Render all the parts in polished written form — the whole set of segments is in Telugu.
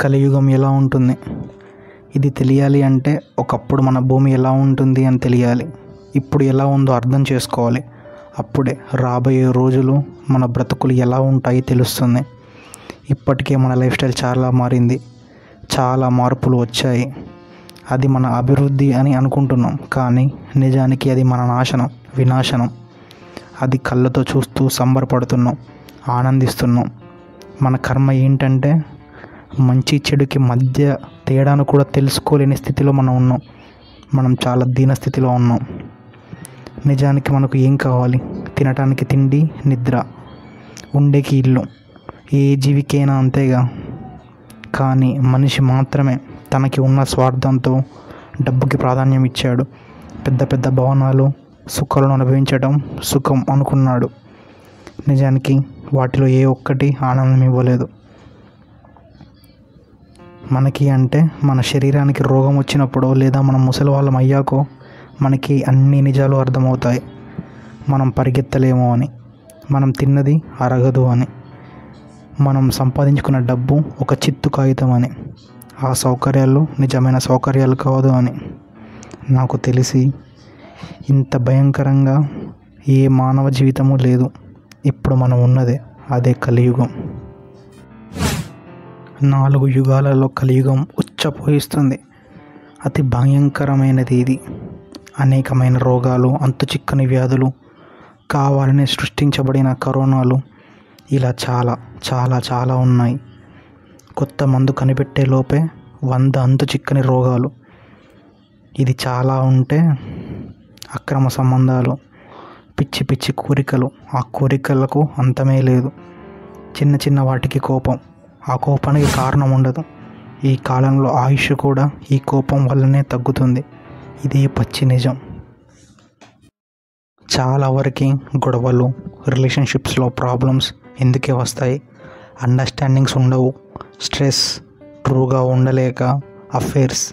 కలియుగం ఎలా ఉంటుంది? ఇది తెలియాలి అంటే ఒకప్పుడు మన భూమి ఎలా ఉంటుంది అని తెలియాలి. ఇప్పుడు ఎలా ఉందో అర్థం చేసుకోవాలి. అప్పుడే రాబోయే రోజులు మన బ్రతుకులు ఎలా ఉంటాయి తెలుస్తుంది. ఇప్పటికే మన లైఫ్ స్టైల్ చాలా మారింది. చాలా మార్పులు వచ్చాయి. అది మన అభివృద్ధి అని అనుకుంటున్నాం, కానీ నిజానికి అది మన నాశనం, వినాశనం. అది కళ్ళతో చూస్తూ సంబరపడుతున్నాం, ఆనందిస్తున్నాం. మన కర్మ ఏంటంటే మంచి చెడుకి మధ్య తేడాను కూడా తెలుసుకోలేని స్థితిలో మనం ఉన్నాం. మనం చాలా దీనస్థితిలో ఉన్నాం. నిజానికి మనకు ఏం కావాలి? తినటానికి తిండి, నిద్ర, ఉండేకి ఇల్లు. ఏ జీవికైనా అంతేగా. కానీ మనిషి మాత్రమే తనకి ఉన్న స్వార్థంతో డబ్బుకి ప్రాధాన్యం ఇచ్చాడు. పెద్ద పెద్ద భవనాలు, సుఖాలను అనుభవించడం సుఖం అనుకున్నాడు. నిజానికి వాటిలో ఏ ఒక్కటి ఆనందం ఇవ్వలేదు. మనకి అంటే మన శరీరానికి రోగం వచ్చినప్పుడు లేదా మనం ముసలి వాళ్ళం అయ్యాకో మనకి అన్ని నిజాలు అర్థమవుతాయి. మనం పరిగెత్తలేమో అని, మనం తిన్నది అరగదు అని, మనం సంపాదించుకున్న డబ్బు ఒక చిత్తు కాగితం అని, ఆ సౌకర్యాలు నిజమైన సౌకర్యాలు కాదు అని. నాకు తెలిసి ఇంత భయంకరంగా ఏ మానవ జీవితము లేదు. ఇప్పుడు మనం ఉన్నదే అదే కలియుగం. 4 యుగాలలో కలియుగం ఉచ్చపోయిస్తుంది. అతి భయంకరమైనది ఇది. అనేకమైన రోగాలు, అంతుచిక్కని వ్యాధులు, కావాలని సృష్టించబడిన కరోనాలు, ఇలా చాలా చాలా చాలా ఉన్నాయి. కొత్త మందు కనిపెట్టే లోపే 100 అంతుచిక్కని రోగాలు. ఇది చాలా ఉంటే అక్రమ సంబంధాలు, పిచ్చి పిచ్చి కోరికలు, ఆ కోరికలకు అంతమే లేదు. చిన్న చిన్న వాటికి కోపం, ఆ కోపానికి కారణం ఉండదు. ఈ కాలంలో ఆయుష్ కూడా ఈ కోపం వల్లనే తగ్గుతుంది. ఇదే పచ్చి నిజం. చాలా వరకు గొడవలు, రిలేషన్షిప్స్లో ప్రాబ్లమ్స్ ఎందుకే వస్తాయి? అండర్స్టాండింగ్స్ ఉండవు, స్ట్రెస్, ట్రూగా ఉండలేక, అఫైర్స్,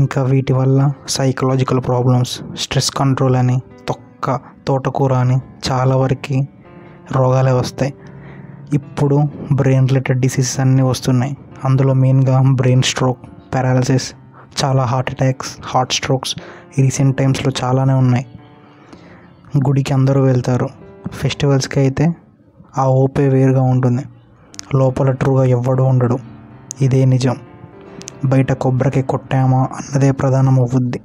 ఇంకా వీటి వల్ల సైకలాజికల్ ప్రాబ్లమ్స్, స్ట్రెస్ కంట్రోల్ అని, తోటకూర అని చాలా వరకు రోగాలే వస్తాయి. ఇప్పుడు బ్రెయిన్ రిలేటెడ్ డిసీజెస్ అన్నీ వస్తున్నాయి. అందులో మెయిన్గా బ్రెయిన్ స్ట్రోక్, పారాలసిస్, చాలా heart attacks, heart strokes recent టైమ్స్లో చాలానే ఉన్నాయి. గుడికి అందరూ వెళ్తారు, ఫెస్టివల్స్కి అయితే ఆ ఓపే వేరుగా ఉంటుంది. లోపల ట్రూగా ఎవ్వడూ ఉండడు. ఇదే నిజం. బయట కొబ్బరికి కొట్టామా అన్నదే ప్రధానం అవ్వుద్ది,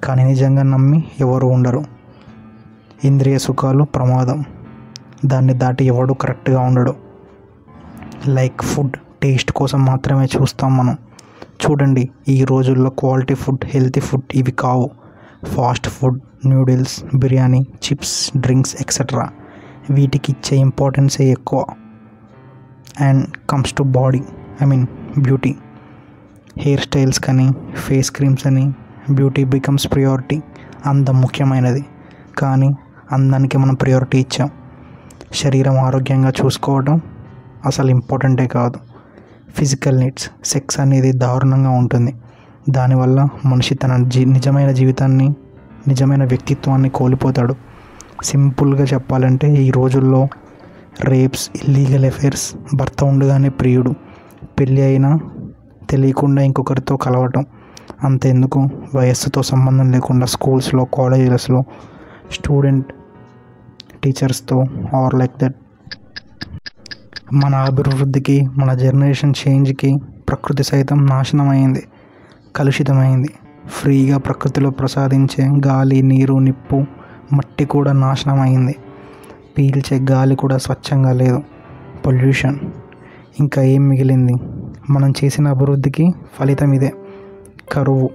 కానీ నిజంగా నమ్మి ఎవరు ఉండరు. ఇంద్రియ సుఖాలు ప్రమాదం, దాన్ని దాటి ఎవడు కరెక్ట్గా ఉండడు. లైక్ ఫుడ్, టేస్ట్ కోసం మాత్రమే చూస్తాం మనం. చూడండి, ఈ రోజుల్లో క్వాలిటీ ఫుడ్, హెల్తీ ఫుడ్ ఇవి కావు. Fast food, noodles, biryani, chips, drinks etcetera, వీటికి ఇచ్చే ఇంపార్టెన్సే ఎక్కువ. And comes to body, beauty, hair styles కానీ, ఫేస్ క్రీమ్స్ అని, బ్యూటీ బికమ్స్ ప్రియారిటీ. అందం ముఖ్యమైనది, కానీ అందానికి మనం ప్రియారిటీ ఇచ్చాం. శరీరం ఆరోగ్యంగా చూసుకోవడం అసలు ఇంపార్టెంటే కాదు. ఫిజికల్ నీడ్స్, సెక్స్ అనేది దారుణంగా ఉంటుంది. దానివల్ల మనిషి తన నిజమైన జీవితాన్ని, నిజమైన వ్యక్తిత్వాన్ని కోల్పోతాడు. సింపుల్గా చెప్పాలంటే ఈ రోజుల్లో రేప్స్, ఇల్లీగల్ అఫైర్స్, భర్త ఉండగానే ప్రియుడు, పెళ్ళి అయినా తెలియకుండా ఇంకొకరితో కలవటం. అంతెందుకు, వయస్సుతో సంబంధం లేకుండా స్కూల్స్లో, కాలేజెస్లో స్టూడెంట్ టీచర్స్తో ఆర్ లైక్ దట్. మన అభివృద్ధికి, మన జనరేషన్ చేంజ్కి ప్రకృతి సైతం నాశనమైంది, కలుషితమైంది. ఫ్రీగా ప్రకృతిలో ప్రసాదించే గాలి, నీరు, నిప్పు, మట్టి కూడా నాశనమైంది. పీల్చే గాలి కూడా స్వచ్ఛంగా లేదు, పొల్యూషన్. ఇంకా ఏం మిగిలింది? మనం చేసిన అభివృద్ధికి ఫలితం ఇదే, కరువు.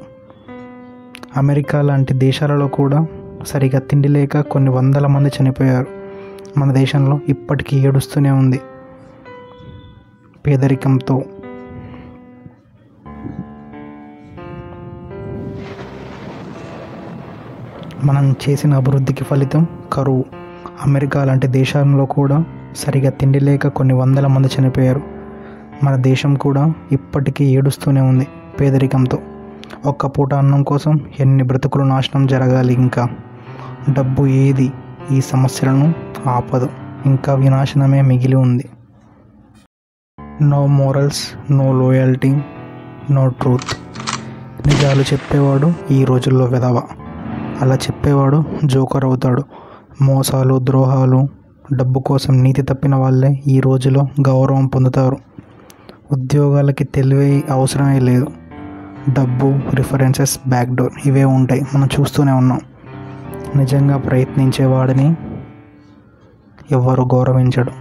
అమెరికా లాంటి దేశాలలో కూడా సరిగా తిండి లేక కొన్ని వందల మంది చనిపోయారు. మన దేశంలో ఇప్పటికీ ఏడుస్తూనే ఉంది పేదరికంతో. మనం చేసిన అభివృద్ధికి ఫలితం కరువు. అమెరికా లాంటి దేశాల్లో కూడా సరిగా తిండి లేక కొన్ని వందల మంది చనిపోయారు. మన దేశం కూడా ఇప్పటికీ ఏడుస్తూనే ఉంది పేదరికంతో. ఒక్క పూట అన్నం కోసం ఎన్ని బ్రతుకులు నాశనం జరగాలి? ఇంకా డబ్బు ఏది ఈ సమస్యలను ఆపదు, ఇంకా వినాశనమే మిగిలి ఉంది. No morals, no loyalty, no truth. నిజాలు చెప్పేవాడు ఈ రోజుల్లో వెధవ. అలా చెప్పేవాడు జోకర్ అవుతాడు. మోసాలు, ద్రోహాలు, డబ్బు కోసం నీతి తప్పిన వాళ్ళే ఈ రోజులో గౌరవం పొందుతారు. ఉద్యోగాలకి తెలివే అవసరమే లేదు. డబ్బు, రిఫరెన్సెస్, బ్యాక్డోర్ ఇవే ఉంటాయి. మనం చూస్తూనే ఉన్నాం. నిజంగా ప్రయత్నించేవాడిని ఎవ్వరు గౌరవించడు.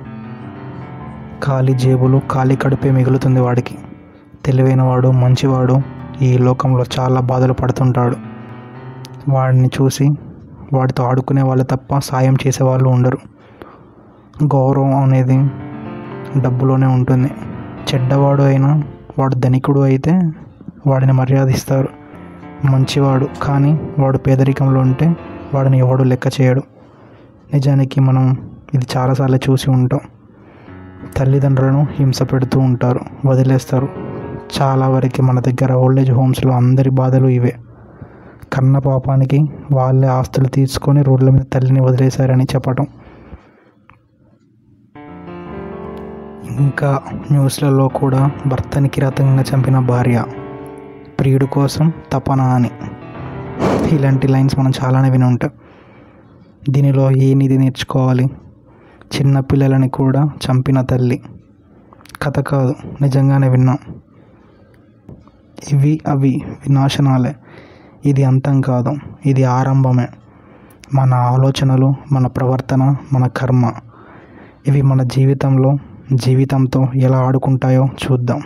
ఖాళీ జేబులు, ఖాళీ కడుపే మిగులుతుంది వాడికి. తెలివైన వాడు, మంచివాడు ఈ లోకంలో చాలా బాధలు పడుతుంటాడు. వాడిని చూసి వాడితో ఆడుకునే వాళ్ళు తప్ప సాయం చేసేవాళ్ళు ఉండరు. గౌరవం అనేది డబ్బులోనే ఉంటుంది. చెడ్డవాడు అయినా వాడు ధనికుడు అయితే వాడిని మర్యాదిస్తారు. మంచివాడు కానీ వాడు పేదరికంలో ఉంటే వాడిని ఎవడు లెక్క చేయడు. నిజానికి మనం ఇది చాలాసార్లు చూసి ఉంటాం. తల్లిదండ్రులను హింస పెడుతూ ఉంటారు, వదిలేస్తారు. చాలా వరకు మన దగ్గర ఓల్డేజ్ హోమ్స్లో అందరి బాధలు ఇవే. కన్న పాపానికి వాళ్ళే ఆస్తులు తీసుకొని రోడ్ల మీద తల్లిని వదిలేశారని చెప్పటం. ఇంకా న్యూస్లలో కూడా భర్తని కిరాతకంగా చంపిన భార్య, ప్రియుడు కోసం తపన అని ఇలాంటి లైన్స్ మనం చాలానే విని ఉంటాం. దీనిలో ఏ నిధి నేర్చుకోవాలి? చిన్నపిల్లలని కూడా చంపిన తల్లి. కథ కాదు, నిజంగానే విన్నాం. అవి వినాశనాలే. ఇది అంతం కాదు, ఇది ఆరంభమే. మన ఆలోచనలు, మన ప్రవర్తన, మన కర్మ ఇవి మన జీవితంతో ఎలా ఆడుకుంటాయో చూద్దాం.